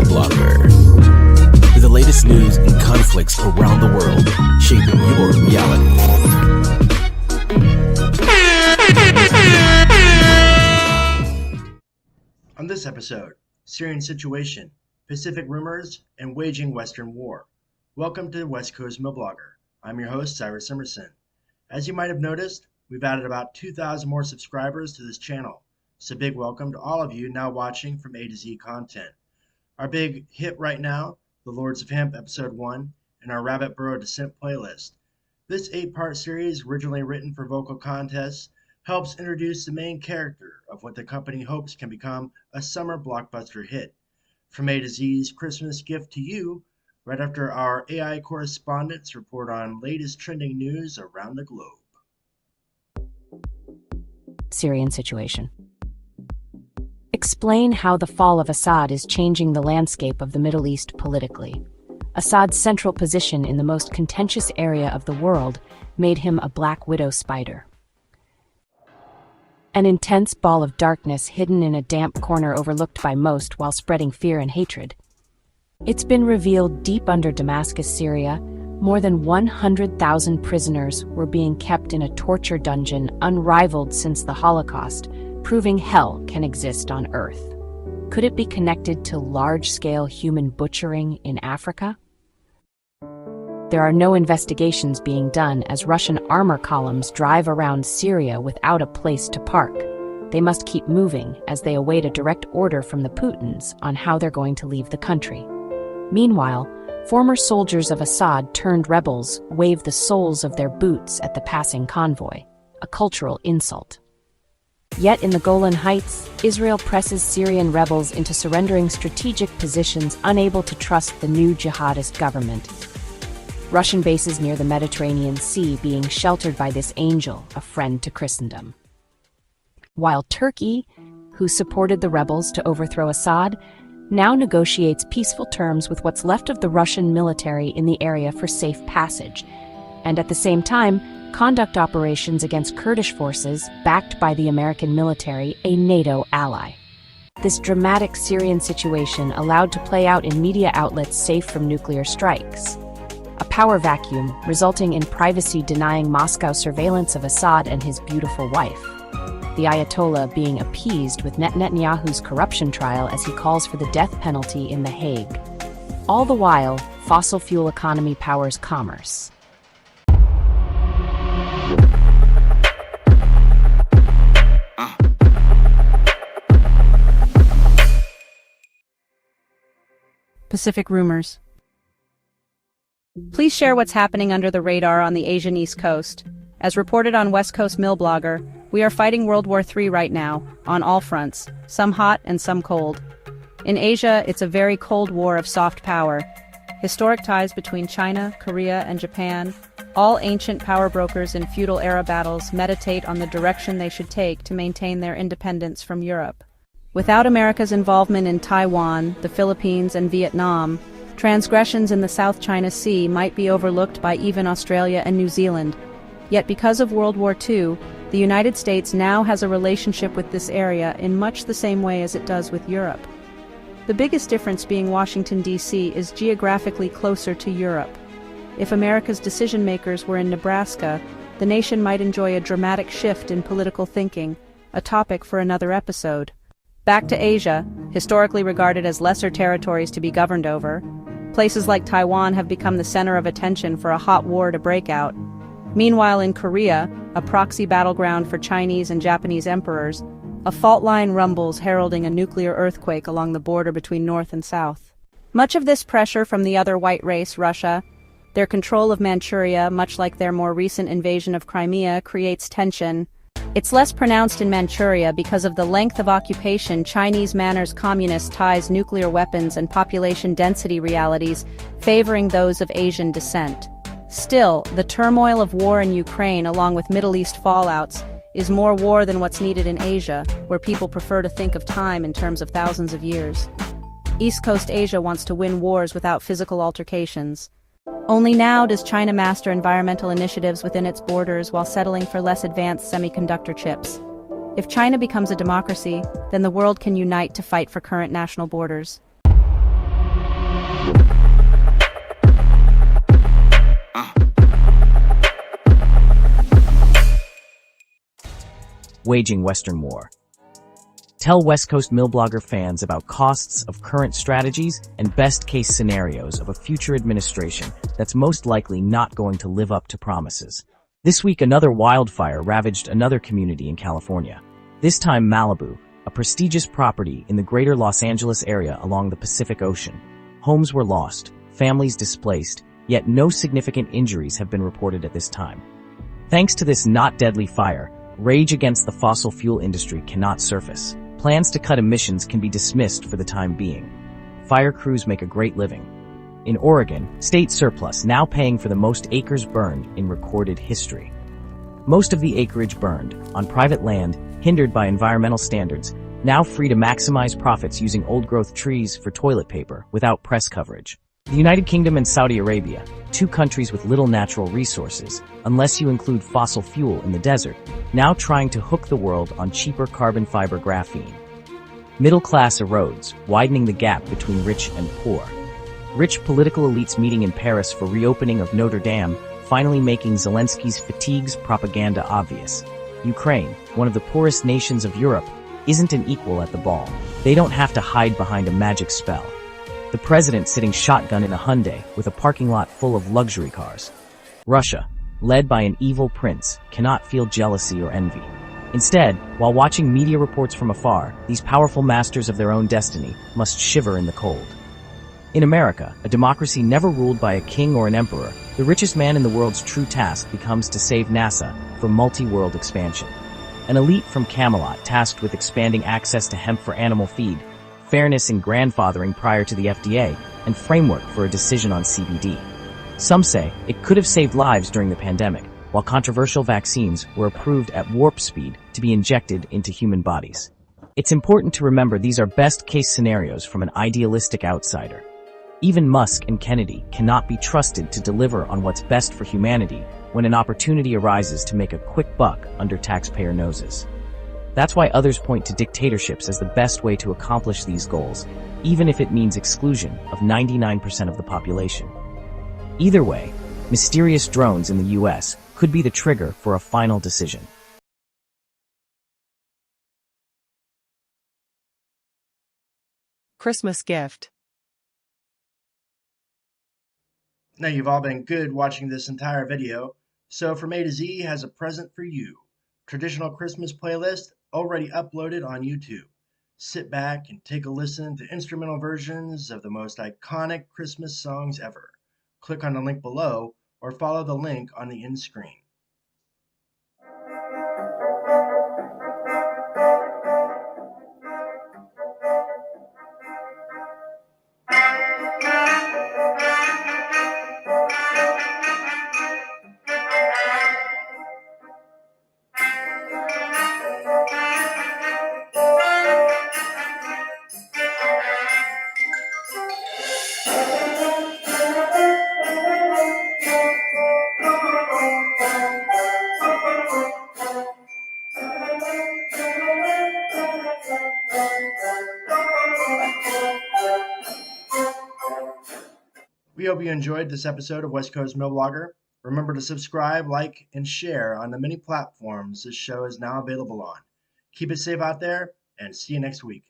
Milblogger. With the latest news and conflicts around the world, shaping your reality. On this episode, Syrian situation, Pacific rumors, and waging Western war. Welcome to West Coast Milblogger. I'm your host, Cyrus Emerson. As you might have noticed, we've added about 2,000 more subscribers to this channel. So big welcome to all of you now watching from A to Z content. Our big hit right now, the Lords of Hemp episode 1, and our Rabbit Burrow Descent playlist. This 8-part series, originally written for vocal contests, helps introduce the main character of what the company hopes can become a summer blockbuster hit. From A to Z's Christmas gift to you, right after our AI correspondents report on latest trending news around the globe. Syrian situation. Explain how the fall of Assad is changing the landscape of the Middle East politically. Assad's central position in the most contentious area of the world made him a black widow spider. An intense ball of darkness hidden in a damp corner overlooked by most while spreading fear and hatred. It's been revealed deep under Damascus, Syria, more than 100,000 prisoners were being kept in a torture dungeon unrivaled since the Holocaust, proving hell can exist on Earth. Could it be connected to large-scale human butchering in Africa? There are no investigations being done as Russian armor columns drive around Syria without a place to park. They must keep moving as they await a direct order from the Putins on how they're going to leave the country. Meanwhile, former soldiers of Assad turned rebels wave the soles of their boots at the passing convoy, a cultural insult. Yet in the Golan Heights, Israel presses Syrian rebels into surrendering strategic positions, unable to trust the new jihadist government. Russian bases near the Mediterranean Sea being sheltered by this angel, a friend to Christendom. While Turkey, who supported the rebels to overthrow Assad, now negotiates peaceful terms with what's left of the Russian military in the area for safe passage, and at the same time, conduct operations against Kurdish forces backed by the American military, a NATO ally. This dramatic Syrian situation allowed to play out in media outlets safe from nuclear strikes. A power vacuum resulting in privacy denying Moscow surveillance of Assad and his beautiful wife. The Ayatollah being appeased with Netanyahu's corruption trial as he calls for the death penalty in The Hague. All the while, fossil fuel economy powers commerce. Pacific rumors. Please share what's happening under the radar on the Asian East Coast. As reported on West Coast Milblogger, we are fighting World War III right now, on all fronts, some hot and some cold. In Asia, it's a very cold war of soft power. Historic ties between China, Korea, and Japan. All ancient power brokers in feudal-era battles meditate on the direction they should take to maintain their independence from Europe. Without America's involvement in Taiwan, the Philippines, and Vietnam, transgressions in the South China Sea might be overlooked by even Australia and New Zealand. Yet because of World War II, the United States now has a relationship with this area in much the same way as it does with Europe. The biggest difference being Washington, D.C. is geographically closer to Europe. If America's decision-makers were in Nebraska, the nation might enjoy a dramatic shift in political thinking, a topic for another episode. Back to Asia, historically regarded as lesser territories to be governed over, places like Taiwan have become the center of attention for a hot war to break out. Meanwhile, in Korea, a proxy battleground for Chinese and Japanese emperors, a fault line rumbles heralding a nuclear earthquake along the border between North and South. Much of this pressure from the other white race, Russia, their control of Manchuria, much like their more recent invasion of Crimea, creates tension. It's less pronounced in Manchuria because of the length of occupation, Chinese manners, communist ties, nuclear weapons, and population density realities favoring those of Asian descent. Still, the turmoil of war in Ukraine, along with Middle East fallouts, is more war than what's needed in Asia, where people prefer to think of time in terms of thousands of years. East Coast Asia wants to win wars without physical altercations. Only now does China master environmental initiatives within its borders while settling for less advanced semiconductor chips. If China becomes a democracy, then the world can unite to fight for current national borders. Waging Western War. Tell West Coast Milblogger fans about costs of current strategies and best-case scenarios of a future administration that's most likely not going to live up to promises. This week, another wildfire ravaged another community in California. This time, Malibu, a prestigious property in the greater Los Angeles area along the Pacific Ocean. Homes were lost, families displaced, yet no significant injuries have been reported at this time. Thanks to this not deadly fire, rage against the fossil fuel industry cannot surface. Plans to cut emissions can be dismissed for the time being. Fire crews make a great living. In Oregon, state surplus now paying for the most acres burned in recorded history. Most of the acreage burned, on private land, hindered by environmental standards, now free to maximize profits using old-growth trees for toilet paper without press coverage. The United Kingdom and Saudi Arabia, two countries with little natural resources, unless you include fossil fuel in the desert, now trying to hook the world on cheaper carbon fiber graphene. Middle class erodes, widening the gap between rich and poor. Rich political elites meeting in Paris for reopening of Notre Dame, finally making Zelensky's fatigues propaganda obvious. Ukraine, one of the poorest nations of Europe, isn't an equal at the ball. They don't have to hide behind a magic spell. The president sitting shotgun in a Hyundai with a parking lot full of luxury cars. Russia, led by an evil prince, cannot feel jealousy or envy. Instead, while watching media reports from afar, these powerful masters of their own destiny must shiver in the cold. In America, a democracy never ruled by a king or an emperor, the richest man in the world's true task becomes to save NASA from multi-world expansion. An elite from Camelot tasked with expanding access to hemp for animal feed, fairness in grandfathering prior to the FDA, and framework for a decision on CBD. Some say it could have saved lives during the pandemic, while controversial vaccines were approved at warp speed to be injected into human bodies. It's important to remember these are best-case scenarios from an idealistic outsider. Even Musk and Kennedy cannot be trusted to deliver on what's best for humanity when an opportunity arises to make a quick buck under taxpayer noses. That's why others point to dictatorships as the best way to accomplish these goals, even if it means exclusion of 99% of the population. Either way, mysterious drones in the US could be the trigger for a final decision. Christmas gift. Now you've all been good watching this entire video, so From A to Z has a present for you. Traditional Christmas playlist already uploaded on YouTube. Sit back and take a listen to instrumental versions of the most iconic Christmas songs ever. Click on the link below or follow the link on the end screen. We hope you enjoyed this episode of West Coast Milblogger. Remember to subscribe, like, and share on the many platforms this show is now available on. Keep it safe out there, and see you next week.